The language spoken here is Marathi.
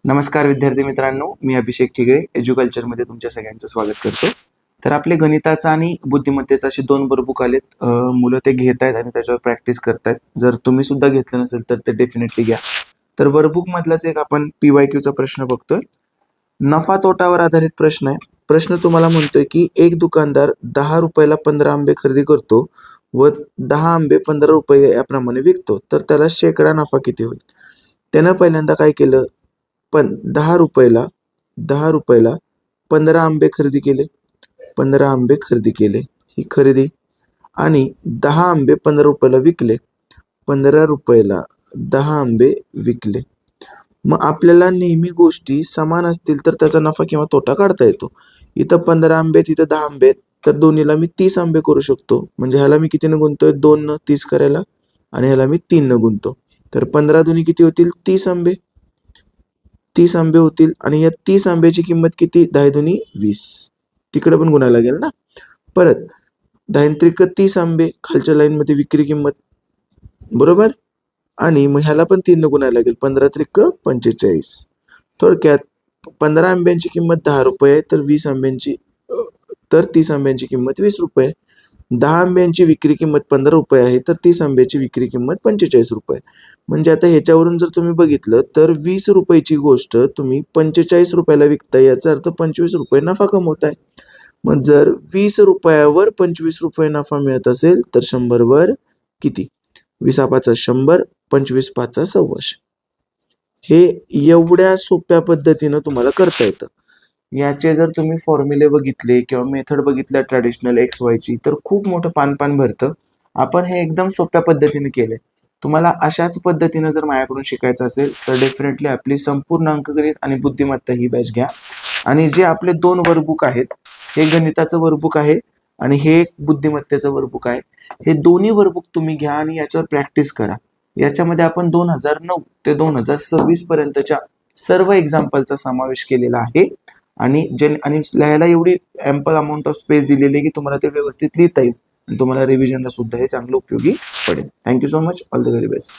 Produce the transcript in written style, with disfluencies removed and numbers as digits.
नमस्कार विद्यार्थी मित्रांनो, मी अभिषेक ठिगळे एज्युकल्चरमध्ये तुमच्या सगळ्यांचं स्वागत करतो. तर आपले गणिताचा आणि बुद्धिमत्तेचा असे दोन वर्कबुक आलेत. मुलं ते घेत आहेत आणि त्याच्यावर प्रॅक्टिस करतायत. जर तुम्ही सुद्धा घेतलं नसेल तर ते डेफिनेटली घ्या. तर वर्कबुक मधलाच एक आपण PYQचा प्रश्न बघतोय. नफा तोटावर आधारित प्रश्न आहे. प्रश्न तुम्हाला म्हणतोय की एक दुकानदार 10 रुपयाला 15 आंबे खरेदी करतो व 10 आंबे 15 रुपये याप्रमाणे विकतो, तर त्याला शेकडा नफा किती होईल? त्यानं पहिल्यांदा काय केलं, पण 10 रुपयाला 15 आंबे खरेदी केले. 15 आंबे खरेदी केले, ही खरेदी. आणि 10 आंबे 15 रुपयाला विकले. 15 रुपयाला 10 आंबे विकले. मग आपल्याला नेहमी गोष्टी समान असतील तर त्याचा नफा किंवा तोटा काढता येतो. इथं 15 आंबे आहेत, इथं 10 आंबे आहेत, तर दोन्हीला मी 30 आंबे करू शकतो. म्हणजे ह्याला मी कितीनं गुणतोय? 2 न 30 करायला, आणि ह्याला मी 3 न गुणतो. तर 15 दुनी किती होतील? 30 आंबे. 30 आंबे होतील. आणि या 30 आंब्याची किंमत किती? 10 दुनी 20. तिकडे पण गुणायला लागेल ना. परत 10 त्रिक 30 आंबे, खालच्या लाईनमध्ये विक्री किंमत, बरोबर. आणि मग ह्याला पण 3 न गुणायला लागेल. 15 त्रिक 45. थोडक्यात 15 आंब्यांची किंमत 10 रुपये आहे, तर 20 आंब्यांची तर 30 आंब्यांची किंमत 20 रुपये. 10 आंब्यांची विक्री किंमत 15 रुपये आहे, तर 30 आंब्याची विक्री किंमत 45 रुपये. म्हणजे आता ह्याच्यावरून जर तुम्ही बघितलं तर 20 रुपयाची गोष्ट तुम्ही 45 रुपयाला विकताय, याचा अर्थ 25 रुपये नफा कमवताय. मग जर 20 रुपयावर 25 रुपये नफा मिळत असेल तर 100 वर किती? 20 5 100, 25 5 100. हे एवढ्या सोप्या पद्धतीनं तुम्हाला करता येतं. याचे जर तुम्ही फॉर्म्युले बघितले किंवा मेथड बघितल्या ट्रॅडिशनल XYची, तर खूप मोठं पान भरतं. आपण हे एकदम सोप्या पद्धतीने केले. तुम्हाला अशाच पद्धतीनं जर माझ्याकडून शिकायचं असेल तर डेफिनेटली आपली संपूर्ण अंकगणित आणि बुद्धिमत्ता ही बॅच घ्या. आणि जे आपले 2 वर्कबुक आहेत, हे गणिताचं वर्कबुक आहे आणि हे एक बुद्धिमत्तेचं वर्कबुक आहे. हे दोन्ही वर्कबुक तुम्ही घ्या आणि याच्यावर प्रॅक्टिस करा. याच्यामध्ये आपण 2009 ते 2026 पर्यंतच्या सर्व एक्झाम्पलचा समावेश केलेला आहे. आणि लिहायला एवढी ॲम्पल अमाऊंट ऑफ स्पेस दिलेली आहे की तुम्हाला ते व्यवस्थित लिहिता येईल आणि तुम्हाला रिव्हिजनला सुद्धा हे चांगलं उपयोगी पडेल. Thank you so much. All the very best.